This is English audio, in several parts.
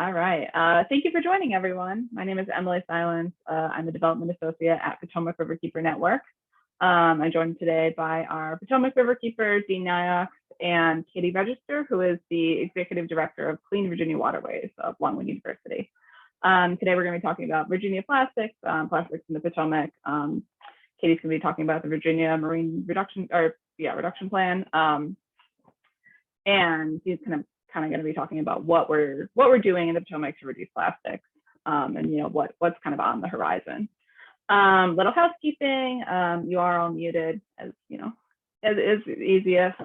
All right. Thank you for joining, everyone. My name is Emily Silence. I'm a development associate at Potomac Riverkeeper Network. I'm joined today by our Potomac Riverkeeper, Dean Naujoks, and Katie Register, who is the Executive Director of Clean Virginia Waterways of Longwood University. Today, we're going to be talking about Virginia plastics, plastics in the Potomac. Katie's going to be talking about the Virginia Marine Reduction Plan, and he's kind of going to be talking about what we're doing in the Potomac to reduce plastics, and what's kind of on the horizon. Little housekeeping. You are all muted, as is easiest.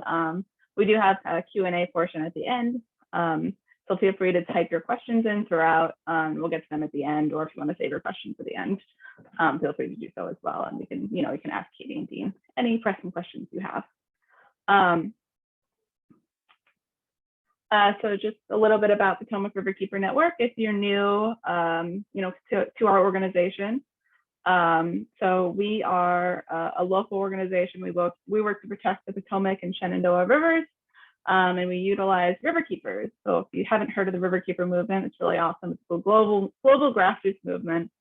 We do have a Q&A portion at the end, so feel free to type your questions in throughout. We'll get to them at the end, or if you want to save your questions for the end, feel free to do so as well, and we can ask Katie and Dean any pressing questions you have. So just a little bit about Potomac Riverkeeper Network. If you're new, to our organization. So we are a local organization. We work to protect the Potomac and Shenandoah rivers, and we utilize riverkeepers. So if you haven't heard of the riverkeeper movement, it's really awesome. It's a global grassroots movement.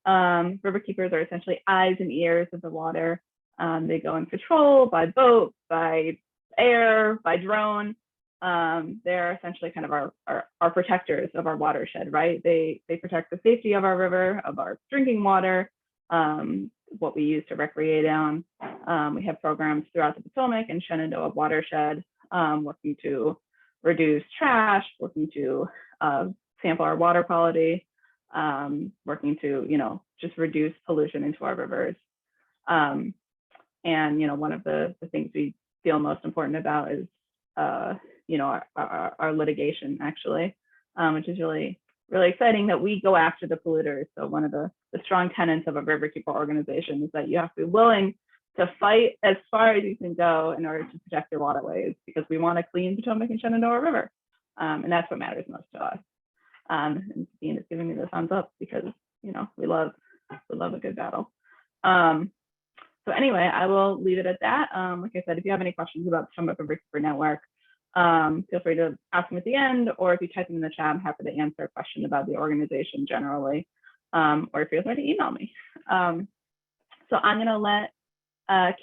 Riverkeepers are essentially eyes and ears of the water. They go and patrol by boat, by air, by drone. They're essentially kind of our protectors of our watershed, right? They protect the safety of our river, of our drinking water, what we use to recreate on. We have programs throughout the Potomac and Shenandoah watershed, working to reduce trash, working to sample our water quality, working to just reduce pollution into our rivers. And one of the things we feel most important about is our litigation, actually, which is really exciting, that we go after the polluters. So one of the strong tenets of a riverkeeper organization is that you have to be willing to fight as far as you can go in order to protect your waterways, because we want a clean Potomac and Shenandoah River, and that's what matters most to us. And Dean is giving me the thumbs up because we love a good battle. So anyway, I will leave it at that. Like I said, if you have any questions about Potomac Riverkeeper Network, feel free to ask them at the end, or if you type them in the chat, I'm happy to answer a question about the organization generally, or feel free to email me. So I'm going to let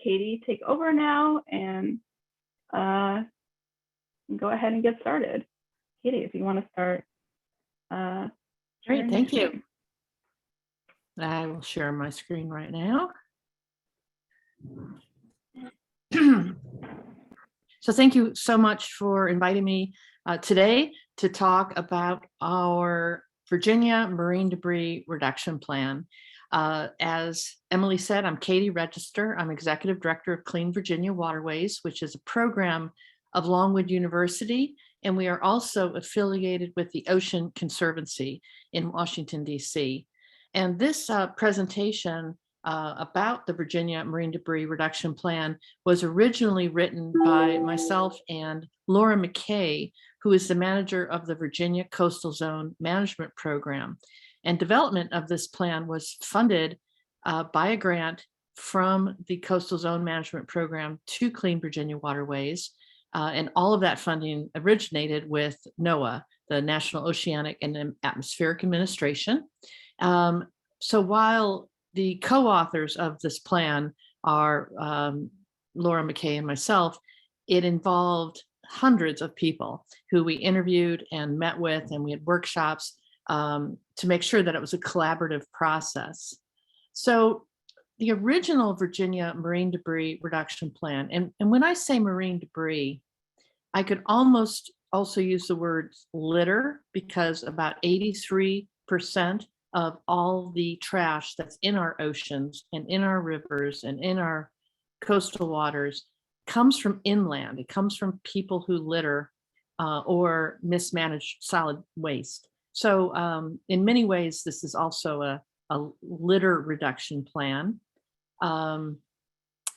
Katie take over now and go ahead and get started. Katie, if you want to start. Great, thank you. I will share my screen right now. So thank you so much for inviting me today to talk about our Virginia Marine Debris Reduction Plan. As Emily said, I'm Katie Register. I'm Executive Director of Clean Virginia Waterways, which is a program of Longwood University, and we are also affiliated with the Ocean Conservancy in Washington, D.C. And this presentation about the Virginia Marine Debris Reduction Plan was originally written by myself and Laura McKay, who is the manager of the Virginia Coastal Zone Management Program. And development of this plan was funded by a grant from the Coastal Zone Management Program to Clean Virginia Waterways. And all of that funding originated with NOAA, the National Oceanic and Atmospheric Administration. So while the co-authors of this plan are Laura McKay and myself, it involved hundreds of people who we interviewed and met with, and we had workshops to make sure that it was a collaborative process. So the original Virginia Marine Debris Reduction Plan, and when I say marine debris, I could almost also use the word litter, because about 83% of all the trash that's in our oceans and in our rivers and in our coastal waters comes from inland. It comes from people who litter or mismanage solid waste. So in many ways, this is also a litter reduction plan. And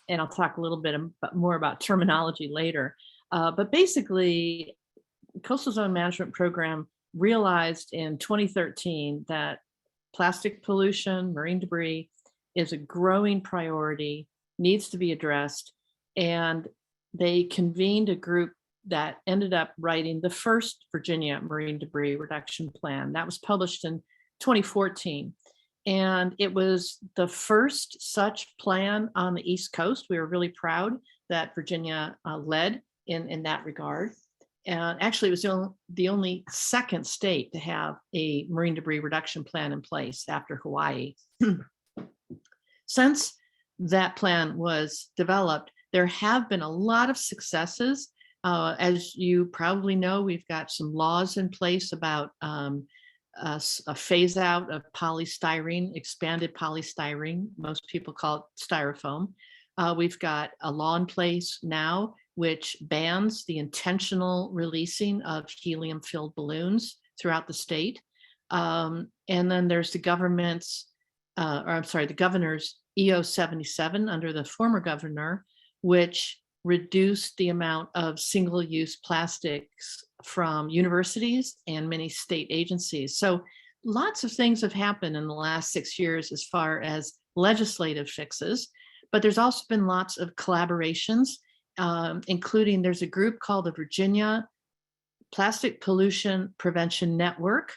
I'll talk a little bit more about terminology later. But basically, Coastal Zone Management Program realized in 2013 that plastic pollution, marine debris, is a growing priority, needs to be addressed. And they convened a group that ended up writing the first Virginia Marine Debris Reduction Plan. That was published in 2014. And it was the first such plan on the East Coast. We were really proud that Virginia led in that regard. And actually, it was the only second state to have a marine debris reduction plan in place after Hawaii. Since that plan was developed, there have been a lot of successes. As you probably know, we've got some laws in place about a phase out of polystyrene, expanded polystyrene. Most people call it styrofoam. We've got a law in place now which bans the intentional releasing of helium-filled balloons throughout the state. And then there's the the governor's EO 77 under the former governor, which reduced the amount of single-use plastics from universities and many state agencies. So lots of things have happened in the last 6 years as far as legislative fixes, but there's also been lots of collaborations, including there's a group called the Virginia Plastic Pollution Prevention Network.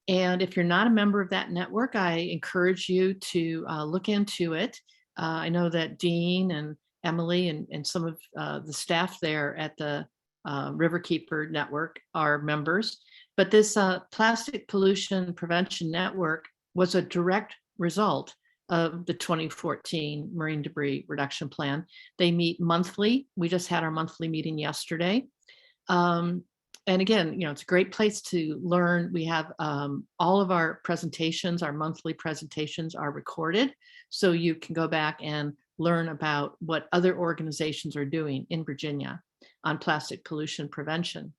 And if you're not a member of that network, I encourage you to look into it. I know that Dean and Emily and some of the staff there at the Riverkeeper Network are members. But this Plastic Pollution Prevention Network was a direct result of the 2014 Marine Debris Reduction Plan. They meet monthly. We just had our monthly meeting yesterday. And again, it's a great place to learn. We have all of our presentations, our monthly presentations are recorded. So you can go back and learn about what other organizations are doing in Virginia on plastic pollution prevention.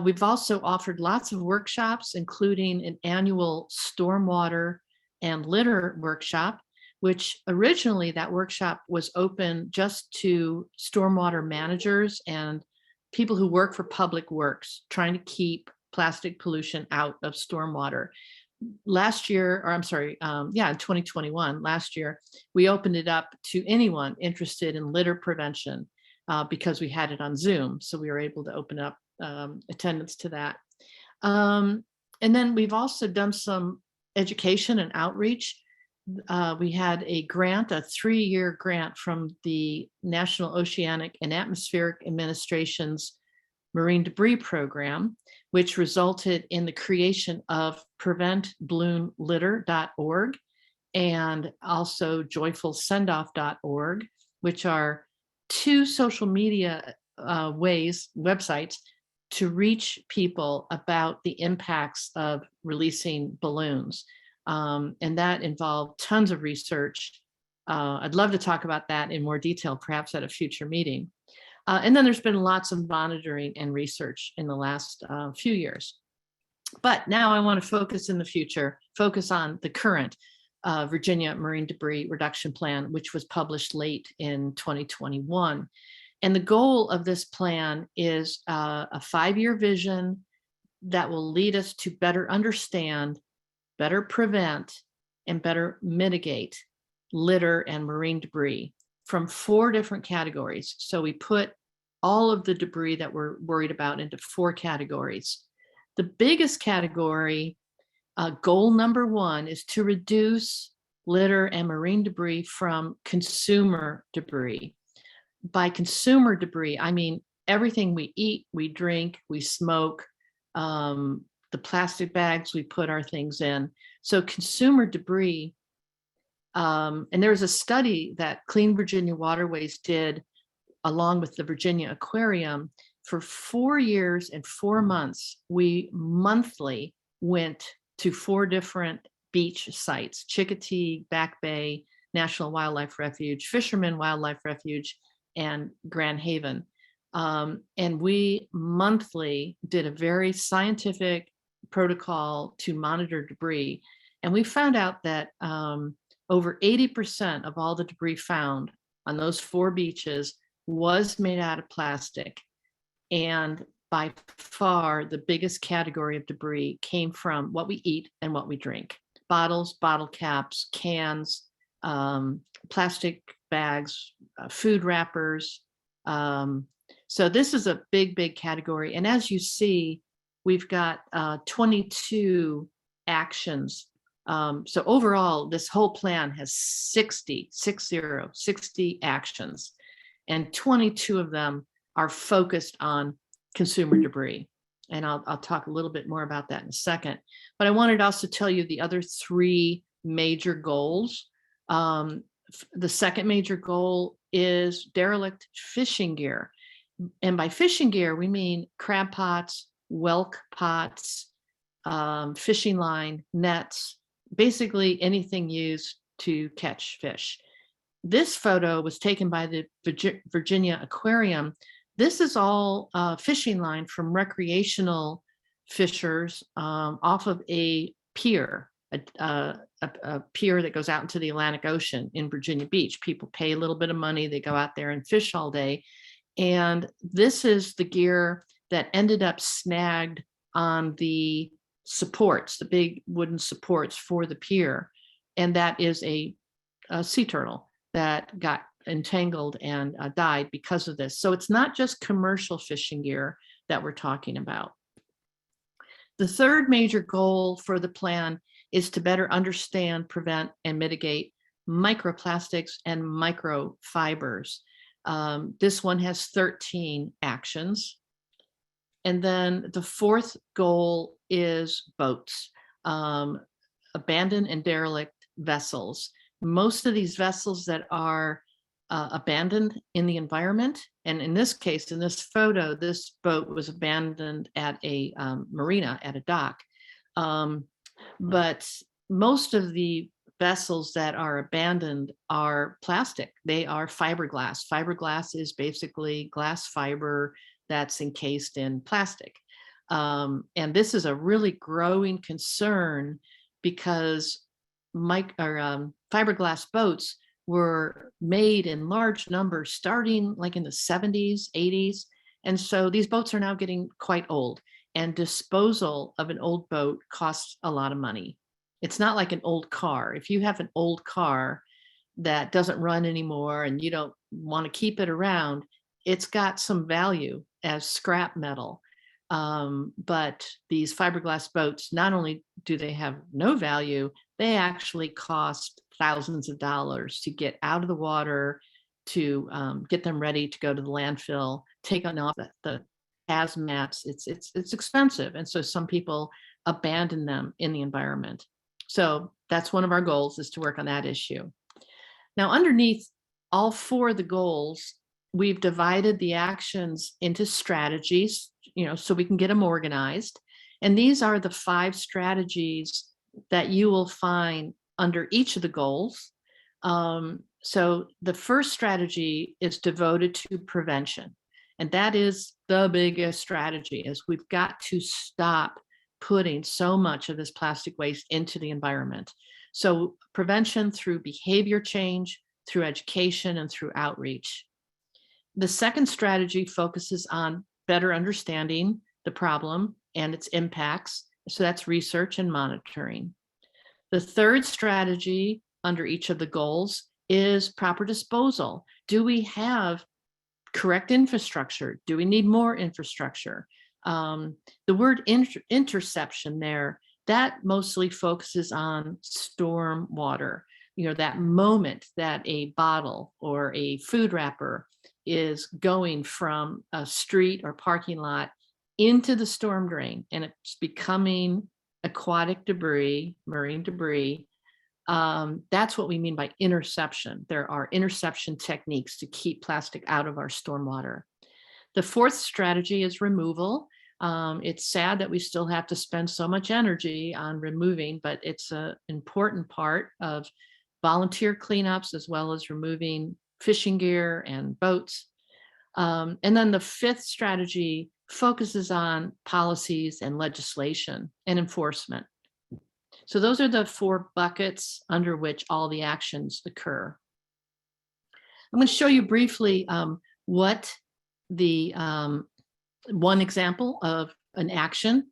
We've also offered lots of workshops, including an annual stormwater and litter workshop, which originally that workshop was open just to stormwater managers and people who work for public works, trying to keep plastic pollution out of stormwater. Last year, or I'm sorry, in 2021, last year, we opened it up to anyone interested in litter prevention because we had it on Zoom. So we were able to open up attendance to that. And then we've also done some education and outreach. We had a grant, a 3-year grant from the National Oceanic and Atmospheric Administration's Marine Debris Program, which resulted in the creation of preventballoonlitter.org and also joyfulsendoff.org, which are 2 social media websites to reach people about the impacts of releasing balloons. And that involved tons of research. I'd love to talk about that in more detail, perhaps at a future meeting. And then there's been lots of monitoring and research in the last few years. But now I want to focus in the future, focus on the current Virginia Marine Debris Reduction Plan, which was published late in 2021. And the goal of this plan is a 5-year vision that will lead us to better understand, better prevent, and better mitigate litter and marine debris from 4 different categories. So we put all of the debris that we're worried about into 4 categories. The biggest category, goal number 1, is to reduce litter and marine debris from consumer debris. By consumer debris, I mean everything we eat, we drink, we smoke, the plastic bags we put our things in. So consumer debris, and there was a study that Clean Virginia Waterways did along with the Virginia Aquarium. For 4 years and 4 months, we monthly went to 4 different beach sites: Chickatee, Back Bay, National Wildlife Refuge, Fisherman Wildlife Refuge, and Grand Haven. And we monthly did a very scientific protocol to monitor debris. And we found out that over 80% of all the debris found on those 4 beaches was made out of plastic. And by far, the biggest category of debris came from what we eat and what we drink: bottles, bottle caps, cans, plastic bags, food wrappers, So this is a big, big category. And as you see, we've got 22 actions. So overall, this whole plan has 60 actions, and 22 of them are focused on consumer debris. And I'll talk a little bit more about that in a second. But I wanted to also tell you the other 3 major goals. The second major goal is derelict fishing gear. And by fishing gear, we mean crab pots, whelk pots, fishing line, nets, basically anything used to catch fish. This photo was taken by the Virginia Aquarium. This is all fishing line from recreational fishers off of a pier, a pier that goes out into the Atlantic Ocean in Virginia Beach. People pay a little bit of money, they go out there and fish all day. And this is the gear that ended up snagged on the supports, the big wooden supports for the pier. And that is a sea turtle that got entangled and died because of this. So it's not just commercial fishing gear that we're talking about. The third major goal for the plan is to better understand, prevent, and mitigate microplastics and microfibers. This one has 13 actions. And then the fourth goal is boats, abandoned and derelict vessels. Most of these vessels that are abandoned in the environment, and in this case, in this photo, this boat was abandoned at a marina, at a dock. But most of the vessels that are abandoned are plastic. They are fiberglass. Fiberglass is basically glass fiber that's encased in plastic. And this is a really growing concern because fiberglass boats were made in large numbers starting like in the 70s, 80s. And so these boats are now getting quite old, and disposal of an old boat costs a lot of money. It's not like an old car. If you have an old car that doesn't run anymore and you don't want to keep it around, it's got some value as scrap metal. But these fiberglass boats, not only do they have no value, they actually cost thousands of dollars to get out of the water, to get them ready to go to the landfill, take on off the hazmats. It's expensive. And so some people abandon them in the environment. So that's one of our goals, is to work on that issue. Now, underneath all 4 of the goals, we've divided the actions into strategies, so we can get them organized. And these are the 5 strategies that you will find under each of the goals. So the first strategy is devoted to prevention. And that is the biggest strategy, is we've got to stop putting so much of this plastic waste into the environment. So prevention through behavior change, through education, and through outreach. The second strategy focuses on better understanding the problem and its impacts. So that's research and monitoring. The third strategy under each of the goals is proper disposal. Do we have correct infrastructure? Do we need more infrastructure? The word interception there, that mostly focuses on storm water. That moment that a bottle or a food wrapper is going from a street or parking lot into the storm drain, and it's becoming aquatic debris, marine debris. That's what we mean by interception. There are interception techniques to keep plastic out of our stormwater. The fourth strategy is removal. It's sad that we still have to spend so much energy on removing, but it's an important part of volunteer cleanups, as well as removing fishing gear and boats. And then the fifth strategy focuses on policies and legislation and enforcement. So those are the 4 buckets under which all the actions occur. I'm going to show you briefly what the one example of an action,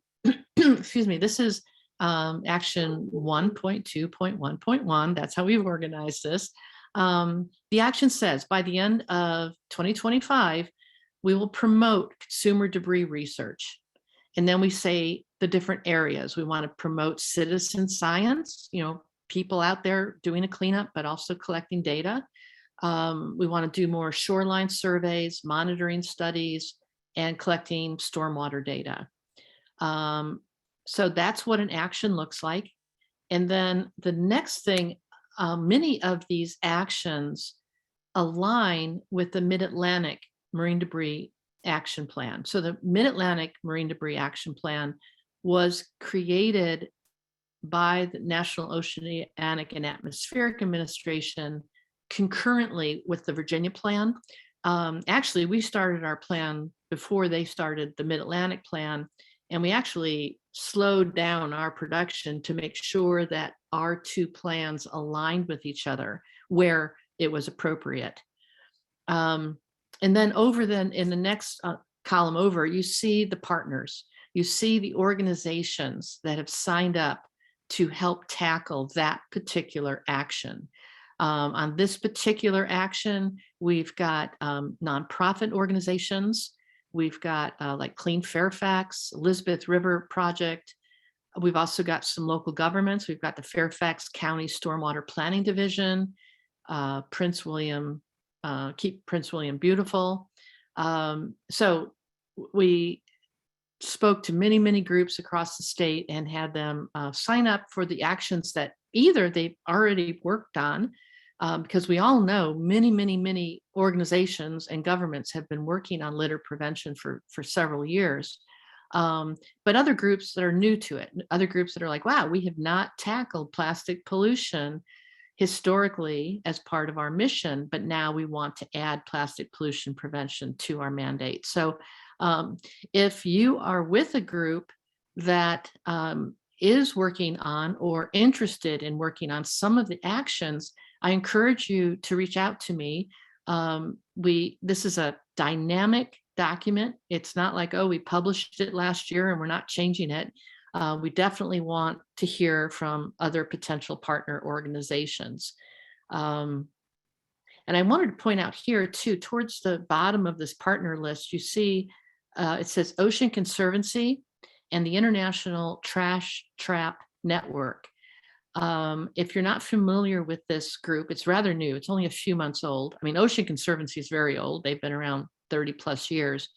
excuse me, this is action 1.2.1.1. That's how we've organized this. The action says, by the end of 2025, we will promote consumer debris research. And then we say the different areas. We want to promote citizen science, people out there doing a cleanup, but also collecting data. We want to do more shoreline surveys, monitoring studies, and collecting stormwater data. So that's what an action looks like. And then the next thing, many of these actions align with the Mid-Atlantic Marine Debris Action Plan. So the Mid-Atlantic Marine Debris Action Plan was created by the National Oceanic and Atmospheric Administration concurrently with the Virginia Plan. Actually, we started our plan before they started the Mid-Atlantic Plan, and we actually slowed down our production to make sure that our two plans aligned with each other where it was appropriate. And then in the next column over, you see the partners. You see the organizations that have signed up to help tackle that particular action. On this particular action, we've got nonprofit organizations. We've got like Clean Fairfax, Elizabeth River Project. We've also got some local governments. We've got the Fairfax County Stormwater Planning Division, Prince William, Keep Prince William Beautiful. So we spoke to many, many groups across the state and had them sign up for the actions that either they've already worked on, because we all know many, many, many organizations and governments have been working on litter prevention for several years. But other groups that are new to it, other groups that are like, wow, we have not tackled plastic pollution historically as part of our mission, but now we want to add plastic pollution prevention to our mandate. So if you are with a group that is working on or interested in working on some of the actions, I encourage you to reach out to me. This is a dynamic document. It's not like, oh, we published it last year and we're not changing it. We definitely want to hear from other potential partner organizations. And I wanted to point out here too, towards the bottom of this partner list, you see it says Ocean Conservancy and the International Trash Trap Network. If you're not familiar with this group, it's rather new. It's only a few months old. I mean, Ocean Conservancy is very old. They've been around 30 plus years.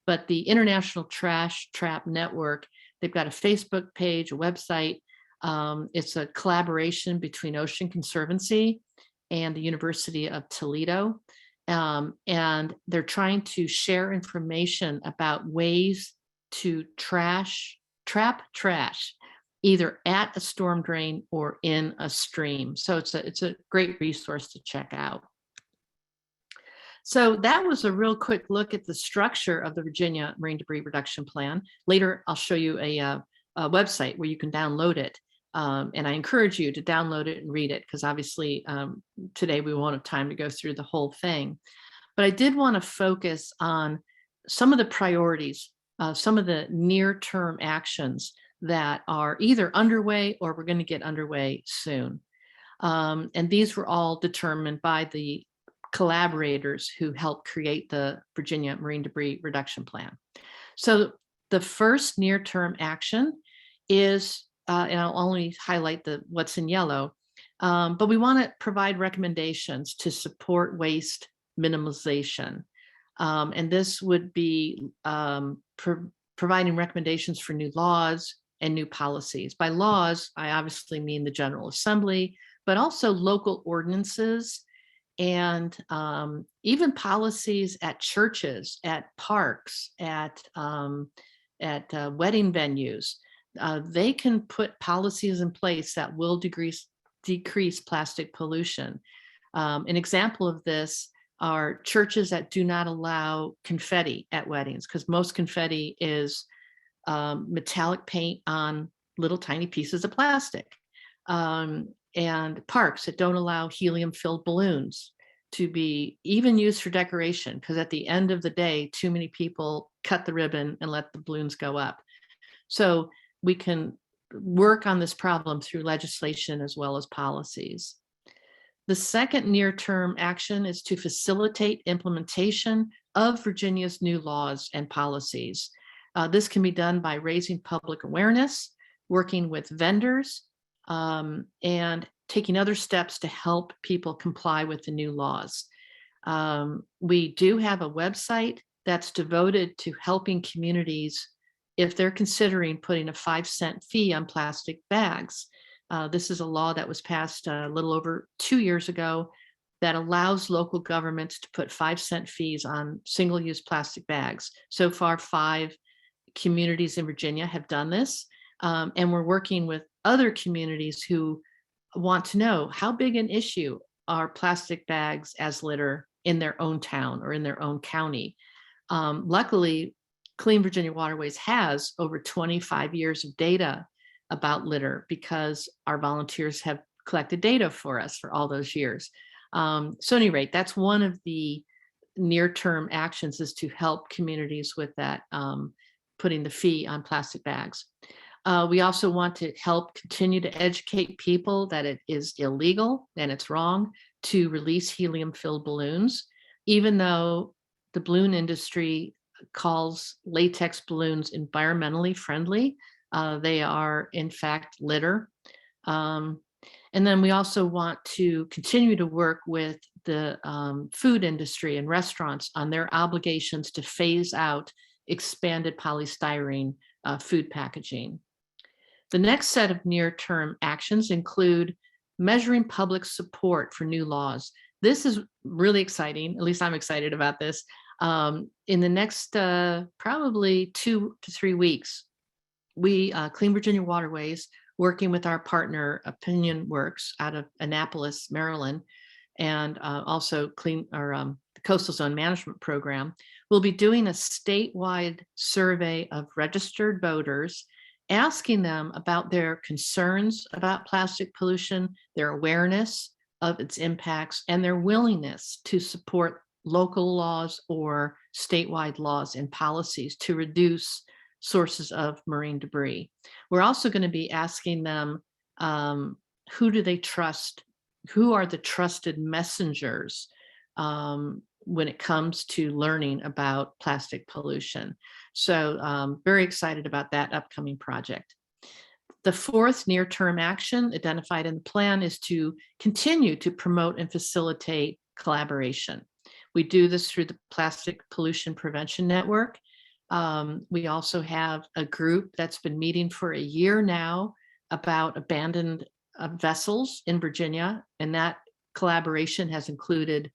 But the International Trash Trap Network, they've got a Facebook page, a website. It's a collaboration between Ocean Conservancy and the University of Toledo. And they're trying to share information about ways to trap trash, either at a storm drain or in a stream. So it's a great resource to check out. So that was a real quick look at the structure of the Virginia Marine Debris Reduction Plan. Later, I'll show you a website where you can download it. And I encourage you to download it and read it, because obviously today we won't have time to go through the whole thing. But I did want to focus on some of the priorities, some of the near-term actions that are either underway or we're going to get underway soon. And these were all determined by the collaborators who helped create the Virginia Marine Debris Reduction Plan. So the first near-term action is, and I'll only highlight what's in yellow, but we want to provide recommendations to support waste minimization. And this would be providing recommendations for new laws and new policies. By laws, I obviously mean the General Assembly, but also local ordinances and even policies at churches, at parks, at wedding venues. They can put policies in place that will decrease plastic pollution. An example of this are churches that do not allow confetti at weddings, because most confetti is metallic paint on little tiny pieces of plastic. And parks that don't allow helium-filled balloons to be even used for decoration, because at the end of the day, too many people cut the ribbon and let the balloons go up. So we can work on this problem through legislation as well as policies. The second near-term action is to facilitate implementation of Virginia's new laws and policies. This can be done by raising public awareness, working with vendors, and taking other steps to help people comply with the new laws. We do have a website that's devoted to helping communities if they're considering putting a 5-cent fee on plastic bags. This is a law that was passed a little over 2 years ago that allows local governments to put 5-cent fees on single-use plastic bags. So far, 5 communities in Virginia have done this, and we're working with other communities who want to know how big an issue are plastic bags as litter in their own town or in their own county. Luckily, Clean Virginia Waterways has over 25 years of data about litter because our volunteers have collected data for us for all those years. So at any rate, that's one of the near-term actions, is to help communities with that, putting the fee on plastic bags. We also want to help continue to educate people that it is illegal and it's wrong to release helium-filled balloons, even though the balloon industry calls latex balloons environmentally friendly. They are, in fact, litter. And then we also want to continue to work with the food industry and restaurants on their obligations to phase out expanded polystyrene food packaging. The next set of near-term actions include measuring public support for new laws. This is really exciting. At least I'm excited about this. In the next probably 2 to 3 weeks, we, Clean Virginia Waterways, working with our partner Opinion Works out of Annapolis, Maryland, and also the Coastal Zone Management Program, will be doing a statewide survey of registered voters, asking them about their concerns about plastic pollution, their awareness of its impacts, and their willingness to support local laws or statewide laws and policies to reduce sources of marine debris. We're also going to be asking them, who do they trust? Who are the trusted messengers when it comes to learning about plastic pollution? So very excited about that upcoming project. The fourth near-term action identified in the plan is to continue to promote and facilitate collaboration. We do this through the Plastic Pollution Prevention Network. We also have a group that's been meeting for a year now about abandoned vessels in Virginia, and that collaboration has included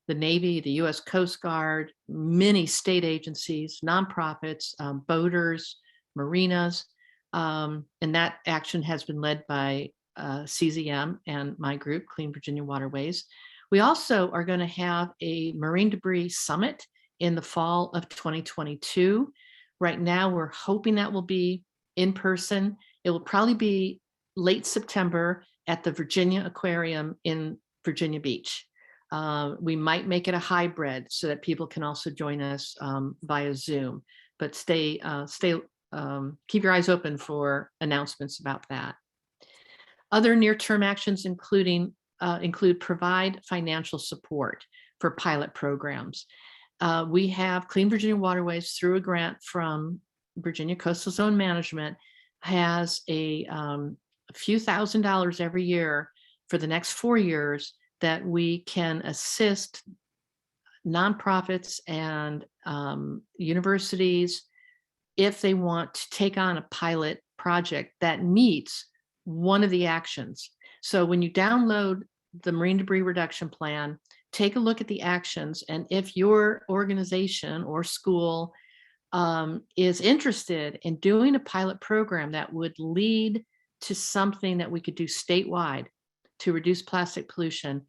the Navy, the U.S. Coast Guard, many state agencies, nonprofits, boaters, marinas, and that action has been led by CZM and my group, Clean Virginia Waterways. We also are going to have a marine debris summit in the fall of 2022. Right now, we're hoping that will be in person. It will probably be late September at the Virginia Aquarium in Virginia Beach. We might make it a hybrid so that people can also join us via Zoom, but keep your eyes open for announcements about that. Other near-term actions include provide financial support for pilot programs. We have Clean Virginia Waterways, through a grant from Virginia Coastal Zone Management, has a few $1,000s every year for the next 4 years that we can assist nonprofits and universities if they want to take on a pilot project that meets one of the actions. So when you download the Marine Debris Reduction Plan, take a look at the actions, and if your organization or school is interested in doing a pilot program that would lead to something that we could do statewide to reduce plastic pollution,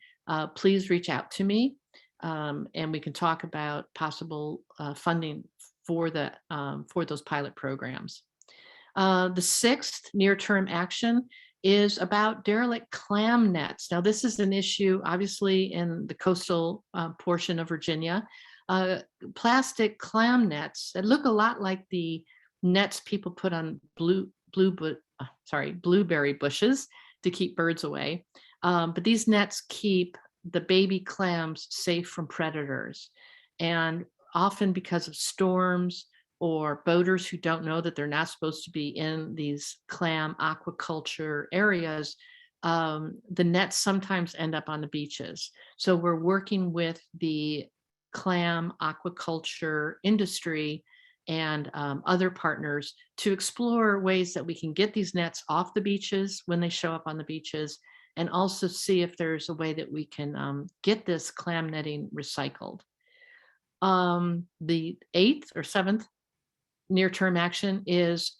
please reach out to me, and we can talk about possible funding for those pilot programs. The sixth near-term action is about derelict clam nets. Now, this is an issue, obviously, in the coastal portion of Virginia. Plastic clam nets that look a lot like the nets people put on blueberry bushes to keep birds away. But these nets keep the baby clams safe from predators. And often because of storms or boaters who don't know that they're not supposed to be in these clam aquaculture areas, the nets sometimes end up on the beaches. So we're working with the clam aquaculture industry and other partners to explore ways that we can get these nets off the beaches when they show up on the beaches, and also see if there's a way that we can get this clam netting recycled. The 8th or 7th near-term action is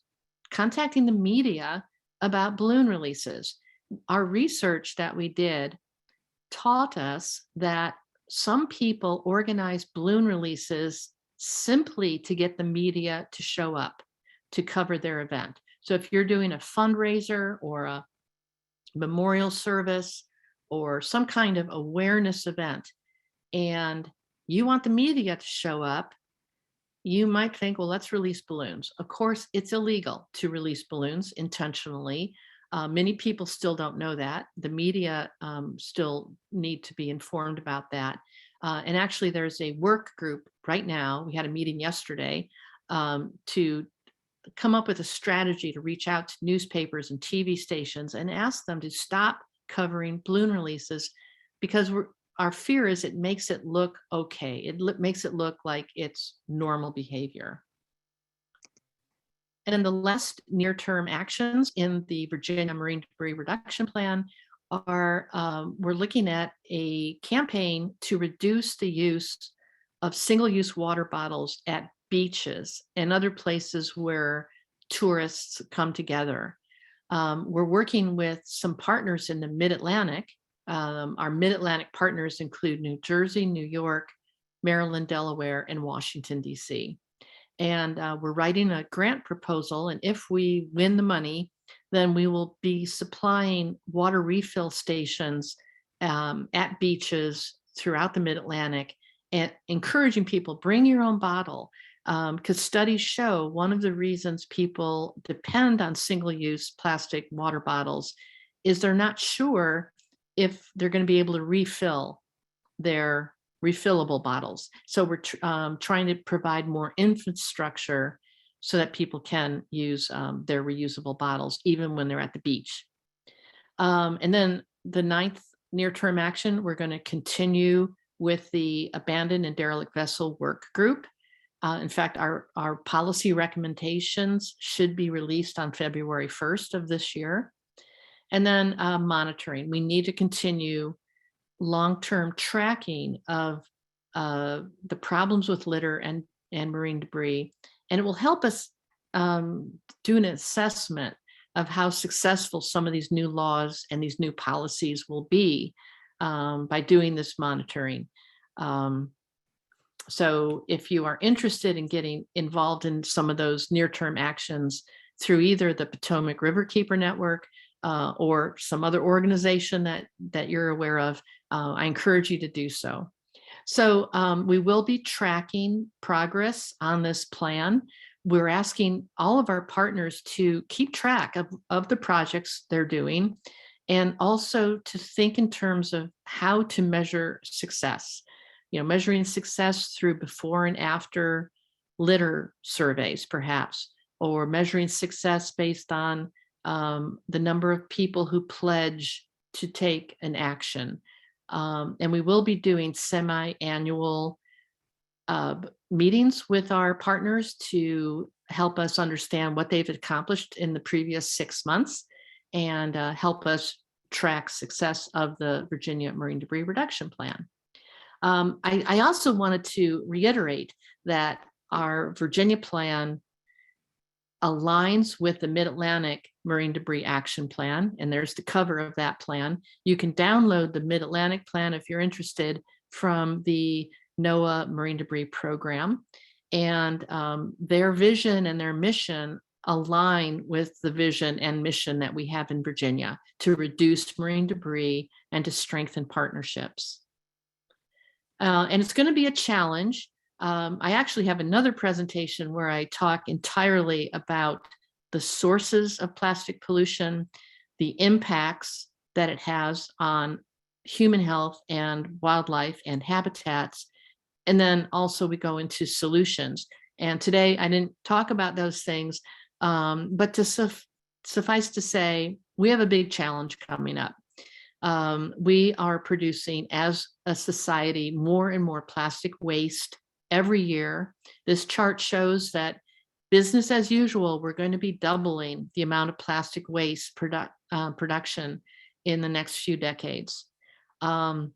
contacting the media about balloon releases. Our research that we did taught us that some people organize balloon releases simply to get the media to show up to cover their event. So if you're doing a fundraiser or a memorial service or some kind of awareness event and you want the media to show up, you might think, well, let's release balloons. Of course, it's illegal to release balloons intentionally. Many people still don't know that. The media still need to be informed about that. And actually, there's a work group right now. We had a meeting yesterday to come up with a strategy to reach out to newspapers and TV stations and ask them to stop covering balloon releases, because our fear is it makes it look okay. It makes it look like it's normal behavior. And then the last near-term actions in the Virginia Marine Debris Reduction Plan are we're looking at a campaign to reduce the use of single-use water bottles at beaches and other places where tourists come together. We're working with some partners in the Mid-Atlantic. Our Mid-Atlantic partners include New Jersey, New York, Maryland, Delaware, and Washington, D.C. And we're writing a grant proposal. And if we win the money, then we will be supplying water refill stations at beaches throughout the Mid-Atlantic and encouraging people, bring your own bottle. Because studies show one of the reasons people depend on single-use plastic water bottles is they're not sure if they're going to be able to refill their refillable bottles. So we're trying to provide more infrastructure so that people can use their reusable bottles even when they're at the beach. And then the 9th near-term action, we're going to continue with the abandoned and derelict vessel work group. In fact, our policy recommendations should be released on February 1st of this year. And then monitoring. We need to continue long-term tracking of the problems with litter and marine debris. And it will help us do an assessment of how successful some of these new laws and these new policies will be by doing this monitoring. So if you are interested in getting involved in some of those near-term actions through either the Potomac Riverkeeper Network or some other organization that you're aware of, I encourage you to do so. So we will be tracking progress on this plan. We're asking all of our partners to keep track of the projects they're doing, and also to think in terms of how to measure success. Measuring success through before and after litter surveys, perhaps, or measuring success based on the number of people who pledge to take an action. And we will be doing semi-annual meetings with our partners to help us understand what they've accomplished in the previous 6 months and help us track success of the Virginia Marine Debris Reduction Plan. I also wanted to reiterate that our Virginia plan aligns with the Mid-Atlantic Marine Debris Action Plan, and there's the cover of that plan. You can download the Mid-Atlantic plan if you're interested from the NOAA Marine Debris Program, and their vision and their mission align with the vision and mission that we have in Virginia to reduce marine debris and to strengthen partnerships. And it's going to be a challenge. I actually have another presentation where I talk entirely about the sources of plastic pollution, the impacts that it has on human health and wildlife and habitats. And then also we go into solutions. And today I didn't talk about those things, but to suffice to say, we have a big challenge coming up. We are producing, as a society, more and more plastic waste every year. This chart shows that business as usual, we're going to be doubling the amount of plastic waste production in the next few decades. And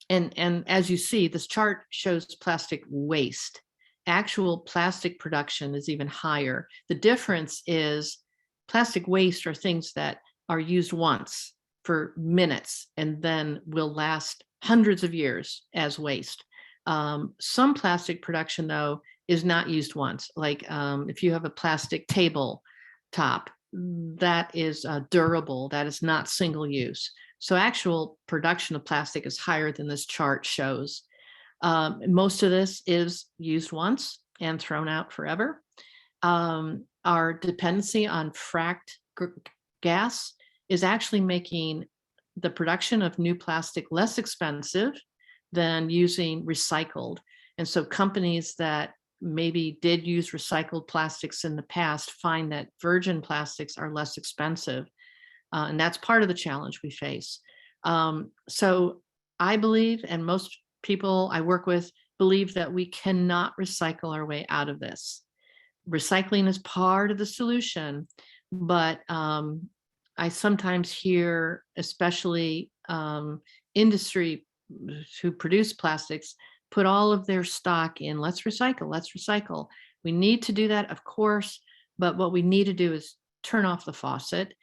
as you see, this chart shows plastic waste. Actual plastic production is even higher. The difference is plastic waste are things that are used once for minutes and then will last hundreds of years as waste. Some plastic production, though, is not used once. Like if you have a plastic table top, that is durable, that is not single use. So actual production of plastic is higher than this chart shows. Most of this is used once and thrown out forever. Our dependency on fracked gas is actually making the production of new plastic less expensive than using recycled. And so companies that maybe did use recycled plastics in the past find that virgin plastics are less expensive. And that's part of the challenge we face. So I believe, and most people I work with believe, that we cannot recycle our way out of this. Recycling is part of the solution, but I sometimes hear, especially industry who produce plastics, put all of their stock in, let's recycle. We need to do that, of course, but what we need to do is turn off the faucet.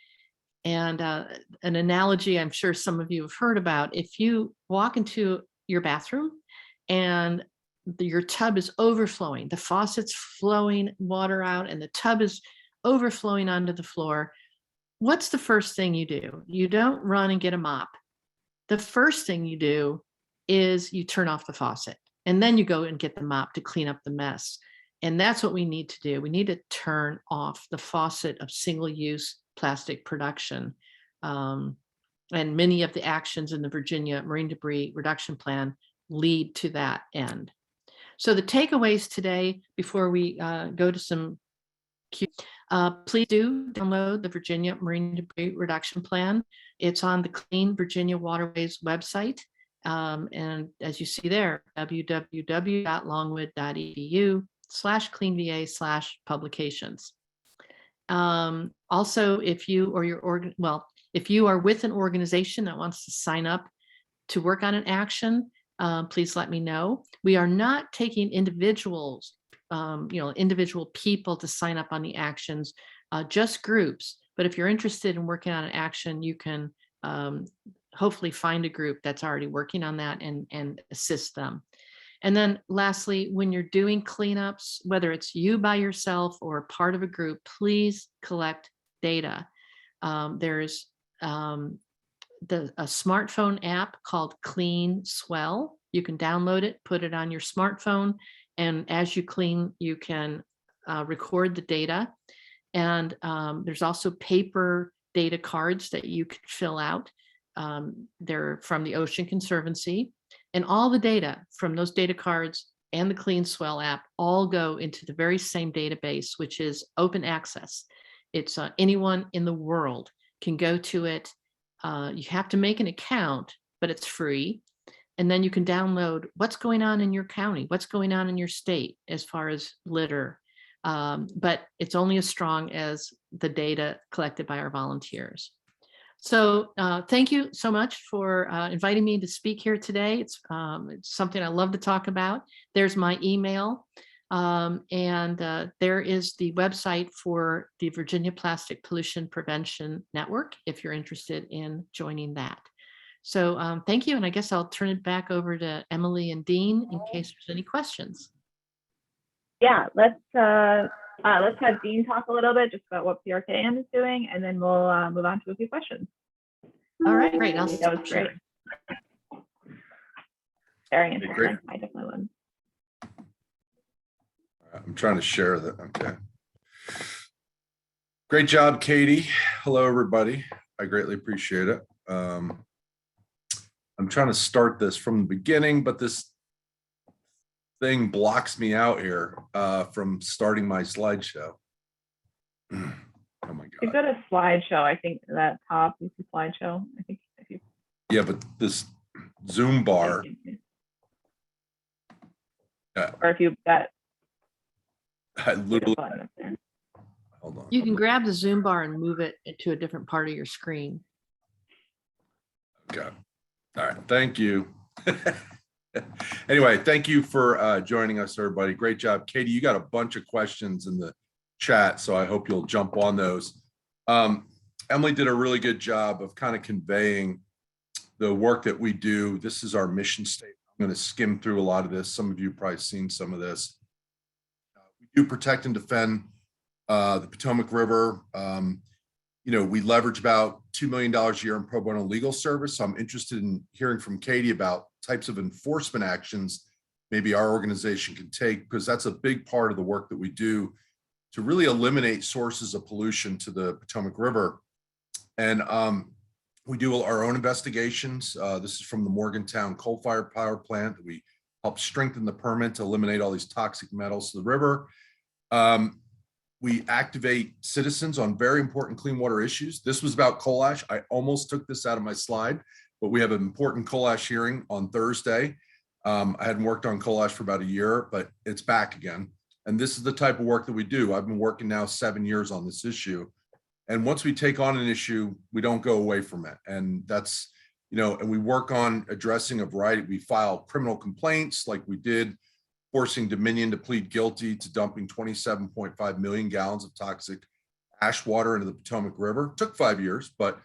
And an analogy I'm sure some of you have heard about, if you walk into your bathroom and your tub is overflowing, the faucet's flowing water out and the tub is overflowing onto the floor, what's the first thing you do? You don't run and get a mop. The first thing you do is you turn off the faucet, and then you go and get the mop to clean up the mess. And that's what we need to do. We need to turn off the faucet of single-use plastic production. And many of the actions in the Virginia Marine Debris Reduction Plan lead to that end. So the takeaways today, before we go to some please do download the Virginia Marine Debris Reduction Plan. It's on the Clean Virginia Waterways website. And as you see there, www.longwood.edu/cleanva/publications. Also, if you or your if you are with an organization that wants to sign up to work on an action, please let me know. We are not taking individuals, individual people to sign up on the actions, just groups. But if you're interested in working on an action, you can hopefully find a group that's already working on that and assist them. And then lastly, when you're doing cleanups, whether it's you by yourself or part of a group, please collect data. There's a smartphone app called Clean Swell. You can download it, put it on your smartphone, and as you clean, you can record the data. And there's also paper data cards that you can fill out. They're from the Ocean Conservancy. And all the data from those data cards and the Clean Swell app all go into the very same database, which is open access. It's anyone in the world can go to it. You have to make an account, but it's free. And then you can download what's going on in your county, what's going on in your state as far as litter. But it's only as strong as the data collected by our volunteers. So thank you so much for inviting me to speak here today. It's something I love to talk about. There's my email. And there is the website for the Virginia Plastic Pollution Prevention Network, if you're interested in joining that. So thank you. And I guess I'll turn it back over to Emily and Dean in case there's any questions. Yeah, let's have Dean talk a little bit just about what PRKM is doing, and then we'll move on to a few questions. All right, great. That was great. Very interesting. Great. I definitely would. I'm trying to share that. Okay. Great job, Katie. Hello, everybody. I greatly appreciate it. I'm trying to start this from the beginning, but this thing blocks me out here from starting my slideshow. Oh my You God. go to slideshow. I think that top is the slideshow. I think if you Yeah, but this Zoom bar. or if you that I literally, button up there. hold on. You can grab the Zoom bar and move it to a different part of your screen. Okay. All right. Thank you. Anyway, thank you for joining us, everybody. Great job. Katie, you got a bunch of questions in the chat, so I hope you'll jump on those. Emily did a really good job of kind of conveying the work that we do. This is our mission statement. I'm going to skim through a lot of this. Some of you have probably seen some of this. We do protect and defend the Potomac River. We leverage about $2 million a year in pro bono legal service. So I'm interested in hearing from Katie about types of enforcement actions maybe our organization can take, because that's a big part of the work that we do to really eliminate sources of pollution to the Potomac River. And we do our own investigations. This is from the Morgantown coal-fired power plant. We help strengthen the permit to eliminate all these toxic metals to the river. We activate citizens on very important clean water issues. This was about coal ash. I almost took this out of my slide, but we have an important coal ash hearing on Thursday. I hadn't worked on coal ash for about a year, but it's back again. And this is the type of work that we do. I've been working now 7 years on this issue. And once we take on an issue, we don't go away from it. And that's, and we work on addressing a variety. We file criminal complaints like we did, forcing Dominion to plead guilty to dumping 27.5 million gallons of toxic ash water into the Potomac River. It took 5 years, but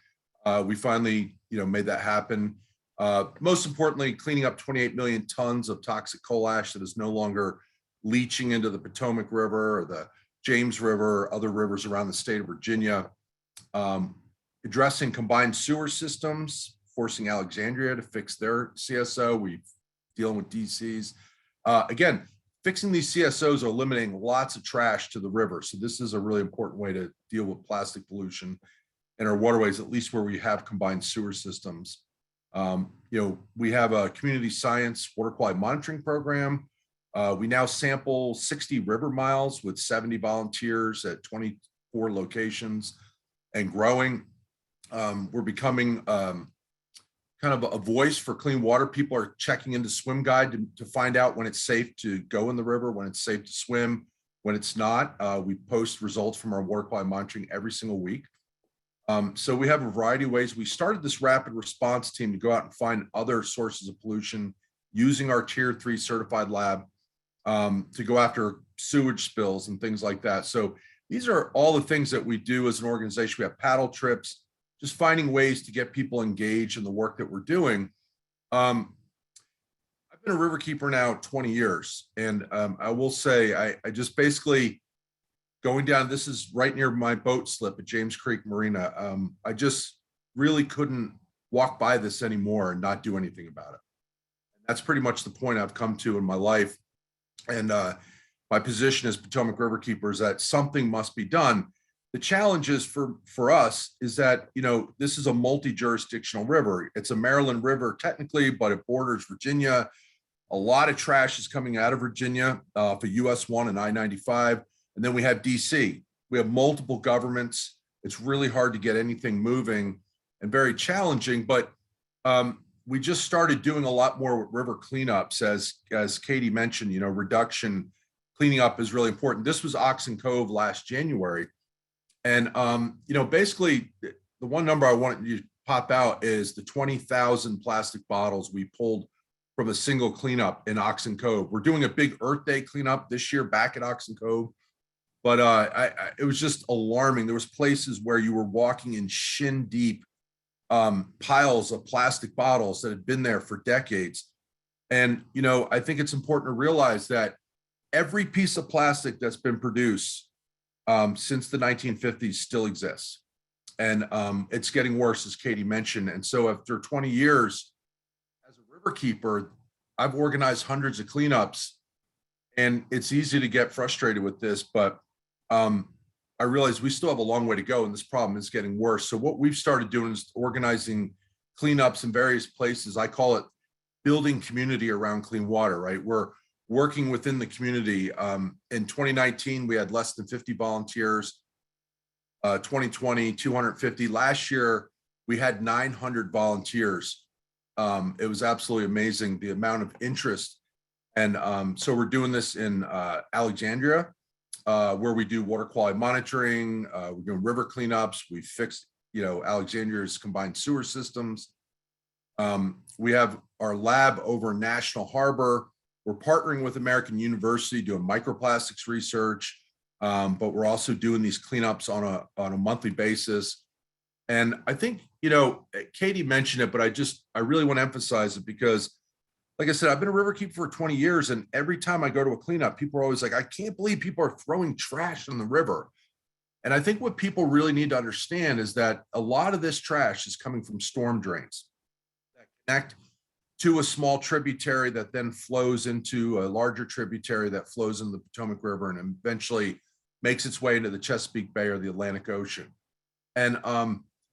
we finally, made that happen. Most importantly, cleaning up 28 million tons of toxic coal ash that is no longer leaching into the Potomac River or the James River or other rivers around the state of Virginia. Addressing combined sewer systems, forcing Alexandria to fix their CSO. We're dealing with DCs. Again, fixing these CSOs are eliminating lots of trash to the river. So this is a really important way to deal with plastic pollution in our waterways, at least where we have combined sewer systems. We have a community science water quality monitoring program. We now sample 60 river miles with 70 volunteers at 24 locations and growing. We're becoming kind of a voice for clean water. People are checking into Swim Guide to find out when it's safe to go in the river, when it's safe to swim, when it's not. We post results from our water quality monitoring every single week. So we have a variety of ways. We started this rapid response team to go out and find other sources of pollution using our Tier 3 certified lab to go after sewage spills and things like that. So these are all the things that we do as an organization. We have paddle trips, just finding ways to get people engaged in the work that we're doing. I've been a riverkeeper now 20 years. And I will say, I just basically going down, this is right near my boat slip at James Creek Marina. I just really couldn't walk by this anymore and not do anything about it. That's pretty much the point I've come to in my life. And my position as Potomac Riverkeeper is that something must be done. The challenge is for us is that, this is a multi-jurisdictional river. It's a Maryland river technically, but it borders Virginia. A lot of trash is coming out of Virginia for US 1 and I-95. And then we have DC. We have multiple governments. It's really hard to get anything moving and very challenging, but we just started doing a lot more with river cleanups, as Katie mentioned, reduction, cleaning up is really important. This was Oxen Cove last January. And, basically the one number I want you to pop out is the 20,000 plastic bottles we pulled from a single cleanup in Oxen Cove. We're doing a big Earth Day cleanup this year back at Oxen Cove. But it was just alarming. There was places where you were walking in shin deep piles of plastic bottles that had been there for decades. And, I think it's important to realize that every piece of plastic that's been produced since the 1950s still exists. And it's getting worse, as Katie mentioned. And so after 20 years as a riverkeeper, I've organized hundreds of cleanups. And it's easy to get frustrated with this, but I realized we still have a long way to go and this problem is getting worse. So what we've started doing is organizing cleanups in various places. I call it building community around clean water, right? We're working within the community. In 2019, we had less than 50 volunteers. 2020, 250. Last year, we had 900 volunteers. It was absolutely amazing, the amount of interest. And so we're doing this in Alexandria, where we do water quality monitoring. We're doing river cleanups. We fixed, Alexandria's combined sewer systems. We have our lab over in National Harbor. We're partnering with American University doing microplastics research, but we're also doing these cleanups on a monthly basis. And I think, Katie mentioned it, but I really want to emphasize it because, like I said, I've been a riverkeeper for 20 years, and every time I go to a cleanup, people are always like, I can't believe people are throwing trash in the river. And I think what people really need to understand is that a lot of this trash is coming from storm drains that connect to a small tributary that then flows into a larger tributary that flows into the Potomac River and eventually makes its way into the Chesapeake Bay or the Atlantic Ocean. And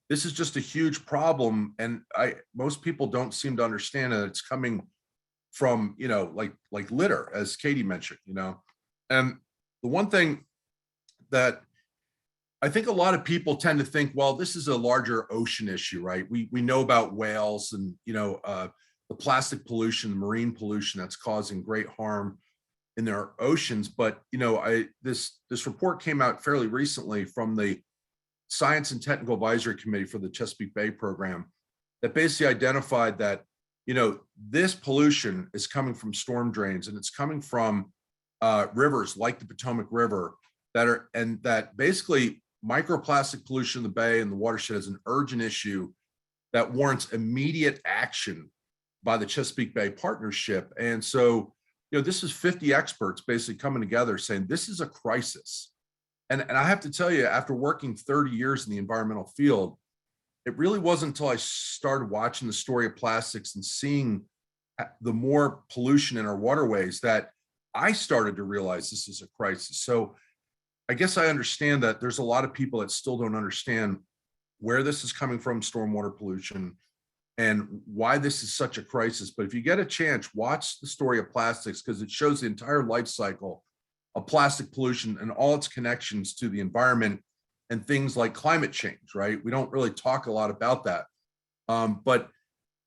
this is just a huge problem. And most people don't seem to understand that it's coming from, like litter, as Katie mentioned, And the one thing that I think a lot of people tend to think, well, this is a larger ocean issue, right? We know about whales and, the plastic pollution, the marine pollution that's causing great harm in their oceans. But, this report came out fairly recently from the Science and Technical Advisory Committee for the Chesapeake Bay program that basically identified that, this pollution is coming from storm drains and it's coming from rivers like the Potomac River that basically microplastic pollution in the bay and the watershed is an urgent issue that warrants immediate action by the Chesapeake Bay Partnership. And so, this is 50 experts basically coming together saying this is a crisis. And I have to tell you, after working 30 years in the environmental field, it really wasn't until I started watching the story of plastics and seeing the more pollution in our waterways that I started to realize this is a crisis. So I guess I understand that there's a lot of people that still don't understand where this is coming from, stormwater pollution, and why this is such a crisis. But if you get a chance, watch the story of plastics because it shows the entire life cycle of plastic pollution and all its connections to the environment and things like climate change, right? We don't really talk a lot about that. But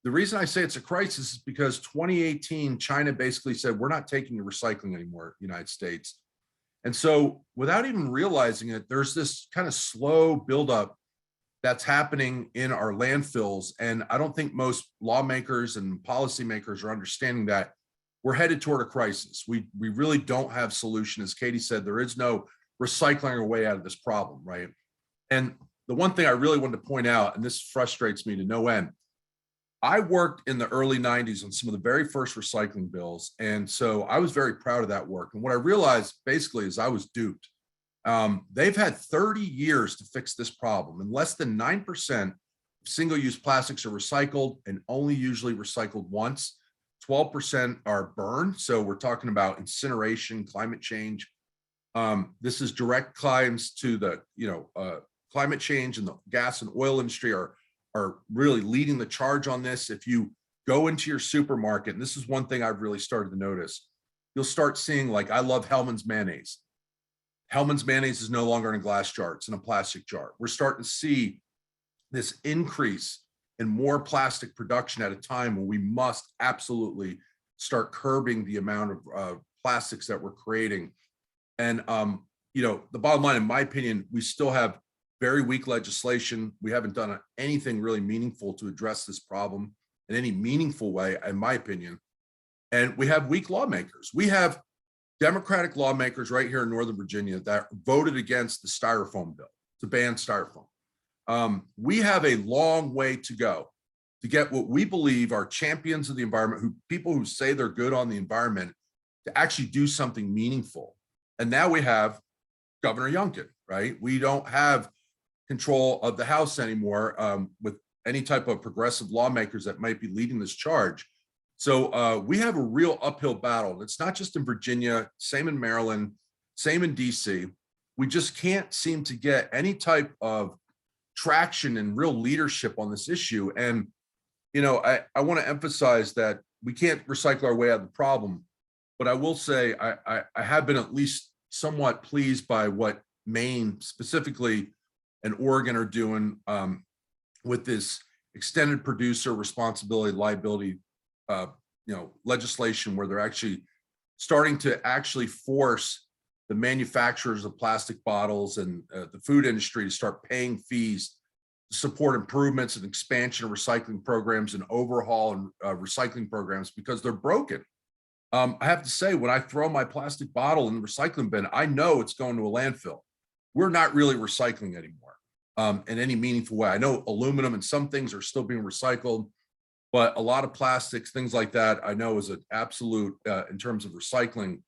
the reason I say it's a crisis is because 2018, China basically said, we're not taking your recycling anymore, United States. And so without even realizing it, there's this kind of slow buildup that's happening in our landfills. And I don't think most lawmakers and policymakers are understanding that we're headed toward a crisis. We really don't have solution. As Katie said, there is no recycling our way out of this problem, right? And the one thing I really wanted to point out, and this frustrates me to no end, I worked in the early 90s on some of the very first recycling bills. And so I was very proud of that work. And what I realized basically is I was duped. They've had 30 years to fix this problem, and less than 9% of single-use plastics are recycled and only usually recycled once. 12% are burned. So we're talking about incineration, climate change. This is direct climbs to the, climate change, and the gas and oil industry are really leading the charge on this. If you go into your supermarket, and this is one thing I've really started to notice, you'll start seeing, like, I love Hellmann's mayonnaise. Hellmann's mayonnaise is no longer in a glass jar, it's in a plastic jar. We're starting to see this increase in more plastic production at a time when we must absolutely start curbing the amount of plastics that we're creating. And, the bottom line, in my opinion, we still have very weak legislation. We haven't done anything really meaningful to address this problem in any meaningful way, in my opinion. And we have weak lawmakers. We have Democratic lawmakers right here in Northern Virginia that voted against the styrofoam bill to ban styrofoam. We have a long way to go to get what we believe are champions of the environment, people who say they're good on the environment, to actually do something meaningful. And now we have Governor Youngkin, right? We don't have control of the House anymore with any type of progressive lawmakers that might be leading this charge. So we have a real uphill battle. It's not just in Virginia, same in Maryland, same in DC. we just can't seem to get any type of traction and real leadership on this issue. And, I want to emphasize that we can't recycle our way out of the problem, but I will say I have been at least somewhat pleased by what Maine specifically and Oregon are doing with this extended producer responsibility liability, legislation, where they're actually starting to actually force the manufacturers of plastic bottles and the food industry to start paying fees to support improvements and expansion of recycling programs and overhaul and recycling programs, because they're broken. I have to say, when I throw my plastic bottle in the recycling bin, I know it's going to a landfill. We're not really recycling anymore in any meaningful way. I know aluminum and some things are still being recycled, but a lot of plastics, things like that, I know is an absolute, in terms of recycling,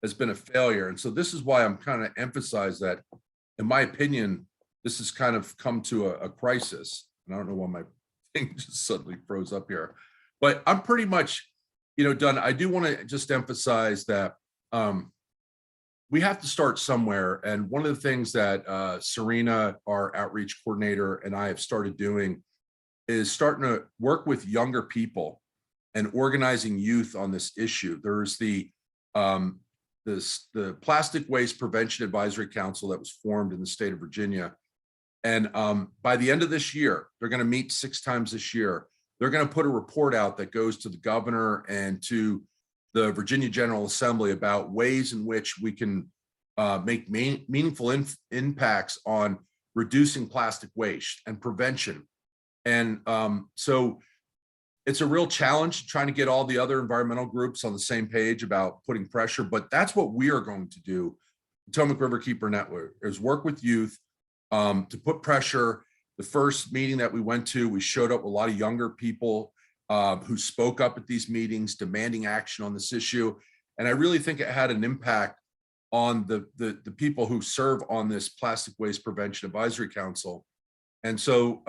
has been a failure. And so this is why I'm kind of emphasize that, in my opinion, this has kind of come to a crisis. And I don't know why my thing just suddenly froze up here, but I'm pretty much, done. I do want to just emphasize that we have to start somewhere. And one of the things that Serena, our outreach coordinator, and I have started doing is starting to work with younger people and organizing youth on this issue. There's the Plastic Waste Prevention Advisory Council that was formed in the state of Virginia. And by the end of this year, they're going to meet 6 times this year. They're going to put a report out that goes to the governor and to the Virginia General Assembly about ways in which we can make meaningful impacts on reducing plastic waste and prevention. And so it's a real challenge trying to get all the other environmental groups on the same page about putting pressure, but that's what we are going to do. Potomac Riverkeeper Network is work with youth to put pressure. The first meeting that we went to, we showed up with a lot of younger people who spoke up at these meetings demanding action on this issue. And I really think it had an impact on the people who serve on this Plastic Waste Prevention Advisory Council. And so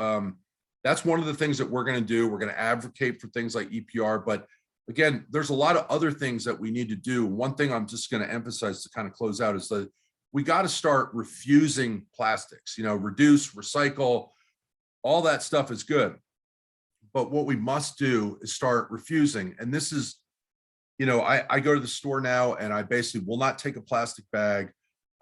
that's one of the things that we're going to do. We're going to advocate for things like EPR, but again, there's a lot of other things that we need to do. One thing I'm just going to emphasize to kind of close out is that we got to start refusing plastics, reduce, recycle, all that stuff is good. But what we must do is start refusing. And this is, I go to the store now and I basically will not take a plastic bag.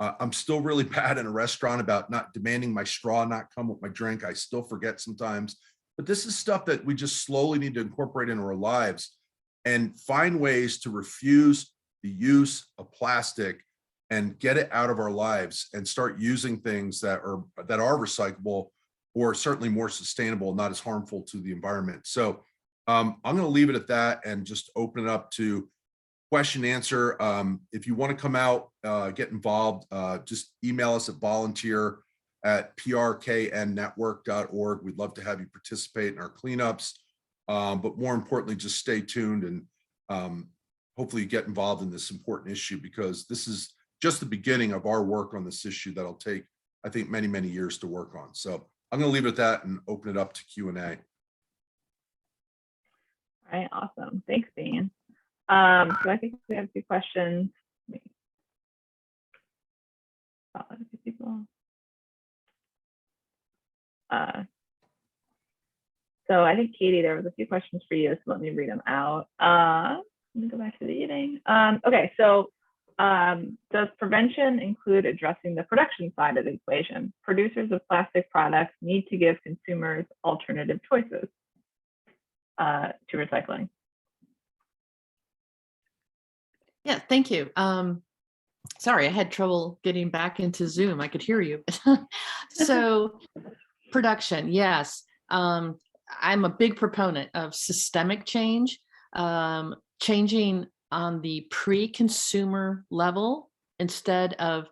I'm still really bad in a restaurant about not demanding my straw not come with my drink. I still forget sometimes, but this is stuff that we just slowly need to incorporate into our lives and find ways to refuse the use of plastic and get it out of our lives and start using things that are recyclable or certainly more sustainable, not as harmful to the environment. So I'm going to leave it at that and just open it up to question and answer. If you want to come out, get involved, just email us at volunteer@prknnetwork.org. We'd love to have you participate in our cleanups, but more importantly, just stay tuned and hopefully get involved in this important issue, because this is just the beginning of our work on this issue that'll take, I think, many, many years to work on. So I'm going to leave it at that and open it up to Q&A. All right, awesome. Thanks, Dean. So I think we have a few questions. So I think, Katie, there was a few questions for you, so let me read them out. Let me go back to the eating. Okay, so does prevention include addressing the production side of the equation? Producers of plastic products need to give consumers alternative choices to recycling. Yeah, thank you. Sorry, I had trouble getting back into Zoom. I could hear you. So production, yes. I'm a big proponent of systemic change, changing on the pre-consumer level instead of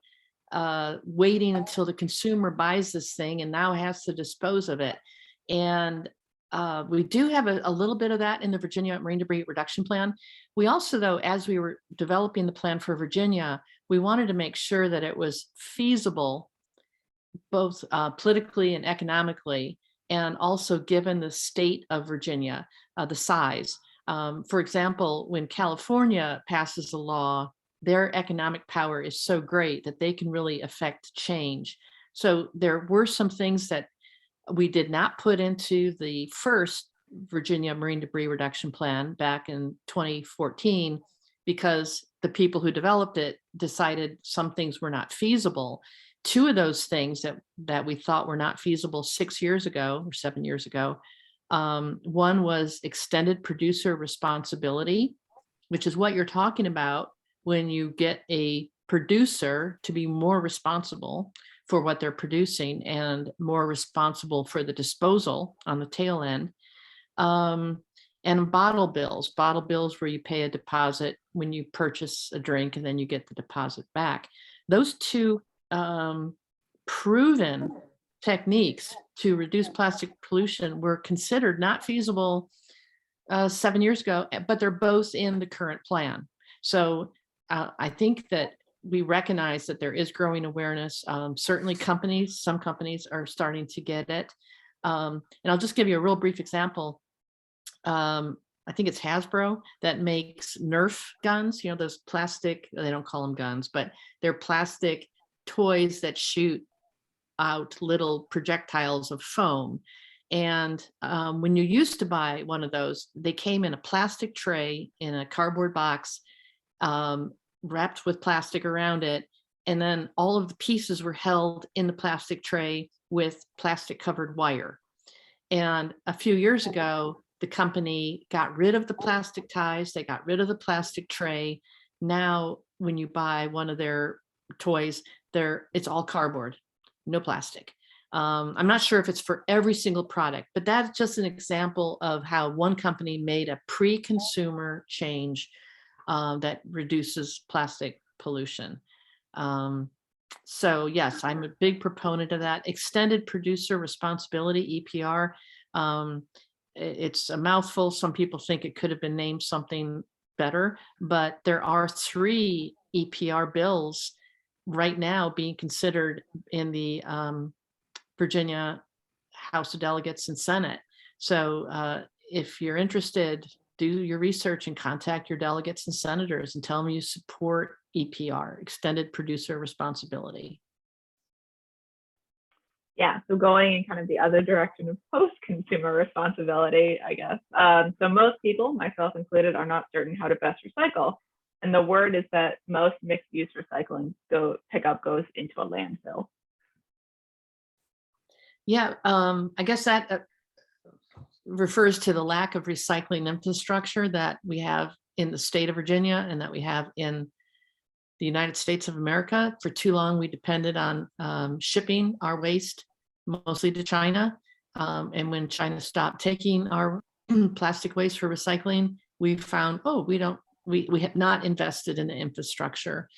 waiting until the consumer buys this thing and now has to dispose of it. And we do have a little bit of that in the Virginia Marine Debris Reduction Plan. We also, though, as we were developing the plan for Virginia, we wanted to make sure that it was feasible, both politically and economically, and also given the state of Virginia, the size. For example, when California passes a law their economic power is so great that they can really affect change. So there were some things that we did not put into the first Virginia Marine Debris Reduction Plan back in 2014 because the people who developed it decided some things were not feasible. Two of those things that we thought were not feasible 6 years ago or 7 years ago, one was extended producer responsibility, which is what you're talking about when you get a producer to be more responsible for what they're producing and more responsible for the disposal on the tail end. And bottle bills where you pay a deposit when you purchase a drink and then you get the deposit back. Those two proven techniques to reduce plastic pollution were considered not feasible 7 years ago, but they're both in the current plan. So I think that we recognize that there is growing awareness. Certainly some companies are starting to get it. And I'll just give you a real brief example. I think it's Hasbro that makes Nerf guns, those plastic, they don't call them guns, but they're plastic toys that shoot out little projectiles of foam. And when you used to buy one of those, they came in a plastic tray in a cardboard box, wrapped with plastic around it. And then all of the pieces were held in the plastic tray with plastic covered wire. And a few years ago, the company got rid of the plastic ties. They got rid of the plastic tray. Now, when you buy one of their toys, it's all cardboard, no plastic. I'm not sure if it's for every single product, but that's just an example of how one company made a pre-consumer change that reduces plastic pollution. So yes, I'm a big proponent of that. Extended producer responsibility, EPR. It's a mouthful. Some people think it could have been named something better, but there are 3 EPR bills right now being considered in the Virginia House of Delegates and Senate. So if you're interested, do your research and contact your delegates and senators and tell them you support EPR, extended producer responsibility. Yeah, so going in kind of the other direction of post-consumer responsibility, I guess. So most people, myself included, are not certain how to best recycle. And the word is that most mixed-use recycling pickup goes into a landfill. Yeah, I guess that refers to the lack of recycling infrastructure that we have in the state of Virginia and that we have in the United States of America. For too long, we depended on shipping our waste mostly to China. And when China stopped taking our plastic waste for recycling, we found, we have not invested in the infrastructure.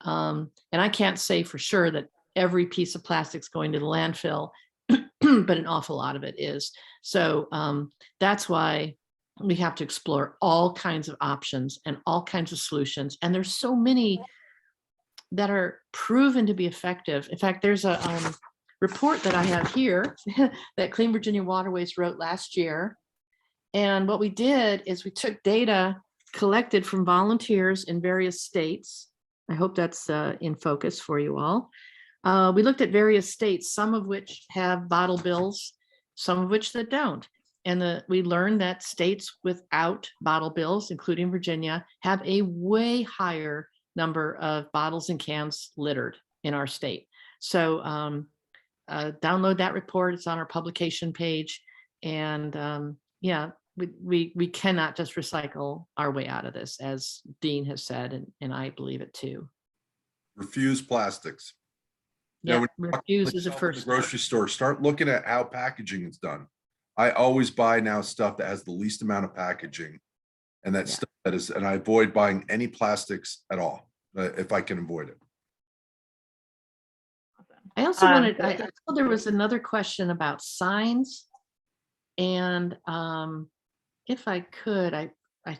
And I can't say for sure that every piece of plastic's going to the landfill, but an awful lot of it is. So that's why we have to explore all kinds of options and all kinds of solutions. And there's so many that are proven to be effective. In fact, there's a report that I have here that Clean Virginia Waterways wrote last year. And what we did is we took data collected from volunteers in various states. I hope that's in focus for you all. We looked at various states, some of which have bottle bills, some of which that don't. And we learned that states without bottle bills, including Virginia, have a way higher number of bottles and cans littered in our state. So download that report. It's on our publication page. And yeah, we cannot just recycle our way out of this, as Dean has said, and I believe it too. Refuse plastics. Yeah, refuse is a first step. Grocery store, start looking at how packaging is done. I always buy now stuff that has the least amount of packaging, and that stuff that is, and I avoid buying any plastics at all if I can avoid it. I also wanted, I thought there was another question about signs, and if I could, I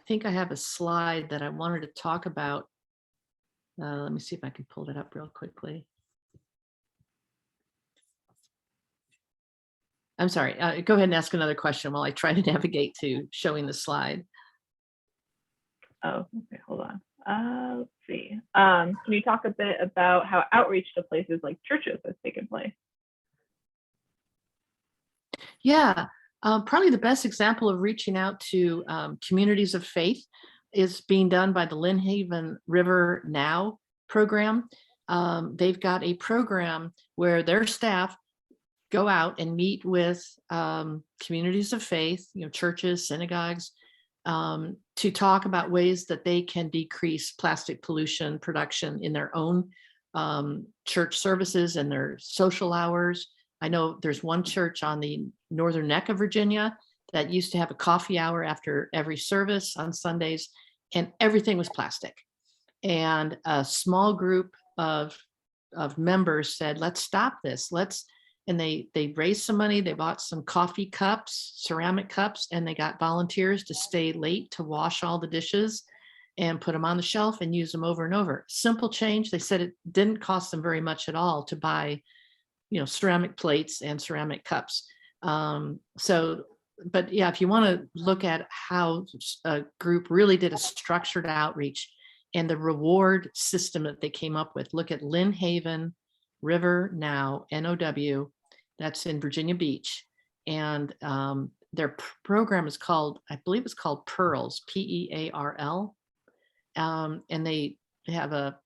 think I have a slide that I wanted to talk about. Let me see if I can pull it up real quickly. I'm sorry, go ahead and ask another question while I try to navigate to showing the slide. Oh, okay, hold Let's see. Can you talk a bit about how outreach to places like churches has taken place? Yeah, probably the best example of reaching out to communities of faith is being done by the Lynnhaven River Now program. They've got a program where their staff go out and meet with communities of faith, churches, synagogues, to talk about ways that they can decrease plastic pollution production in their own church services and their social hours. I know there's one church on the northern neck of Virginia that used to have a coffee hour after every service on Sundays, and everything was plastic. And a small group of members said, let's stop this. And they raised some money. They bought some coffee cups, ceramic cups, and they got volunteers to stay late to wash all the dishes and put them on the shelf and use them over and over. Simple change. They said it didn't cost them very much at all to buy, ceramic plates and ceramic cups. But yeah, if you want to look at how a group really did a structured outreach and the reward system that they came up with, look at Lynnhaven River Now, NOW, that's in Virginia Beach. And their program is called, I believe it's called Pearls, Pearl. And they have a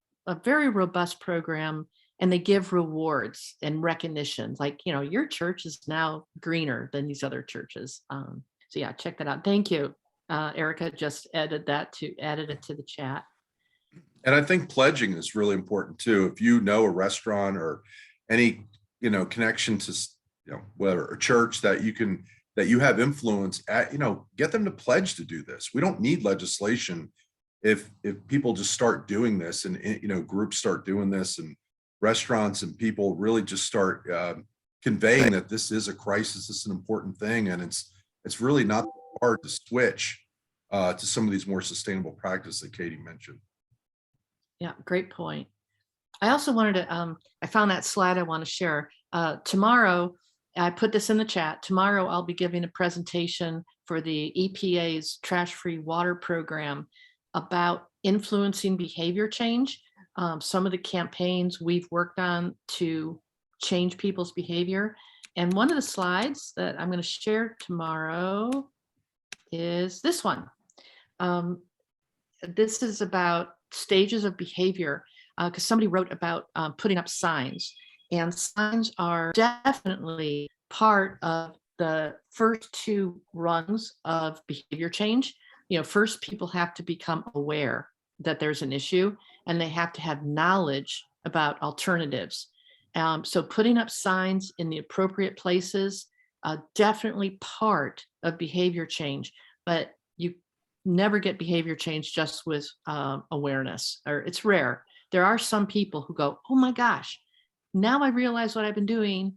very robust program, and they give rewards and recognition. Like, your church is now greener than these other churches. So yeah, check that out. Thank you. Erica just added it to the chat. And I think pledging is really important too. If you know a restaurant or any, connection to, whether a church that you have influence at, get them to pledge to do this. We don't need legislation if people just start doing this, and, groups start doing this, and restaurants and people really just start conveying that this is a crisis, this is an important thing, and it's really not hard to switch to some of these more sustainable practices that Katie mentioned. Yeah, great point. I also wanted to, I found that slide I want to share. Tomorrow, I put this in the chat. Tomorrow, I'll be giving a presentation for the EPA's trash-free water program about influencing behavior change. Some of the campaigns we've worked on to change people's behavior. And one of the slides that I'm going to share tomorrow is this one. This is about stages of behavior, because somebody wrote about putting up signs, and signs are definitely part of the first two rungs of behavior change. First, people have to become aware that there's an issue, and they have to have knowledge about alternatives. So putting up signs in the appropriate places, definitely part of behavior change, but you never get behavior change just with awareness, or it's rare. There are some people who go, oh my gosh, now I realize what I've been doing.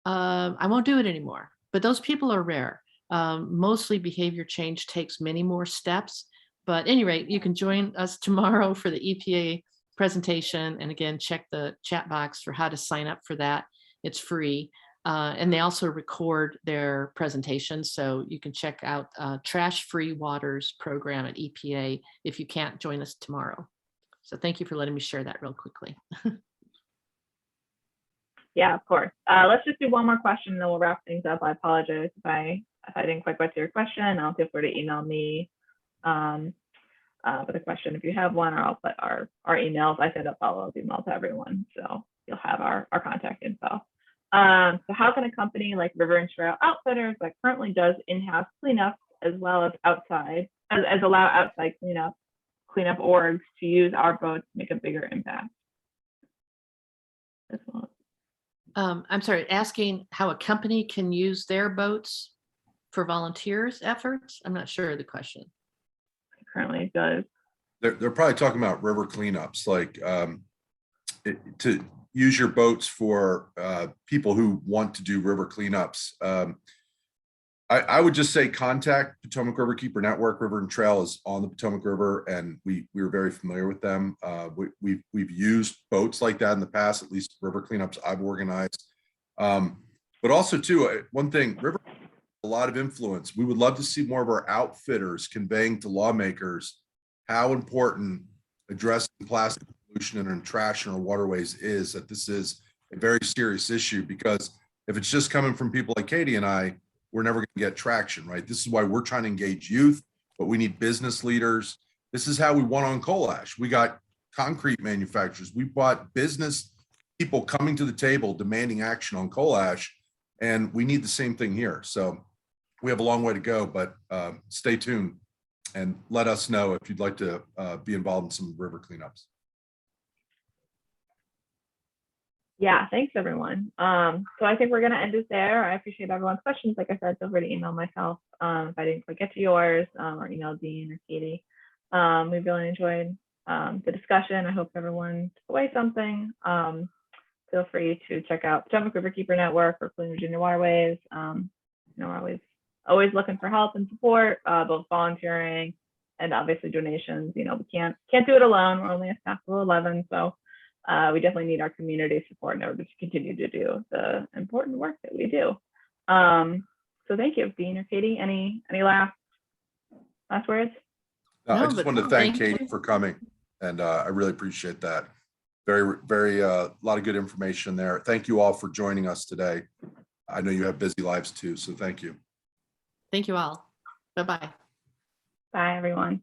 I won't do it anymore. But those people are rare. Mostly behavior change takes many more steps. But at any rate, you can join us tomorrow for the EPA presentation. And again, check the chat box for how to sign up for that. It's free. And they also record their presentation. So you can check out Trash Free Waters program at EPA if you can't join us tomorrow. So thank you for letting me share that real quickly. Yeah, of course. Let's just do one more question and then we'll wrap things up. I apologize if I didn't quite get to your question. I'll feel free to email me with a question if you have one, or I'll put our emails. I send a follow-up email to everyone, so you'll have our contact info. So how can a company like River and Trail Outfitters that currently does in-house cleanup as well as outside, as allow outside cleanup orgs to use our boats to make a bigger impact? This one. I'm sorry, asking how a company can use their boats for volunteers efforts? I'm not sure of the question. It currently does. They're probably talking about river cleanups, like to use your boats for people who want to do river cleanups. I would just say contact Potomac Riverkeeper Network. River and Trail is on the Potomac River, and we were very familiar with them. We've used boats like that in the past, at least river cleanups I've organized. But also too, one thing, river, a lot of influence. We would love to see more of our outfitters conveying to lawmakers how important addressing plastic pollution and trash in our waterways is that this is a very serious issue, because if it's just coming from people like Katie and I, we're never going to get traction, right? This is why we're trying to engage youth, but we need business leaders. This is how we won on coal ash. We got concrete manufacturers. We bought business people coming to the table demanding action on coal ash, and we need the same thing here. So we have a long way to go, but stay tuned and let us know if you'd like to be involved in some river cleanups. Yeah, thanks everyone. So I think we're gonna end it there. I appreciate everyone's questions. Like I said, feel free to email myself if I didn't quite get to yours, or email Dean or Katie. We really enjoyed the discussion. I hope everyone took away something. Feel free to check out Potomac Riverkeeper Network or Clean Virginia Waterways. We're always looking for help and support, both volunteering and obviously donations. We can't do it alone. We're only a staff of 11, so we definitely need our community support in order to continue to do the important work that we do. So thank you, Dean or Katie. Any last words? I No, just but wanted to thank thank Katie for coming, and I really appreciate that. Very, lot of good information there. Thank you all for joining us today. I know you have busy lives too, so thank you. Thank you all. Bye-bye. Bye, everyone.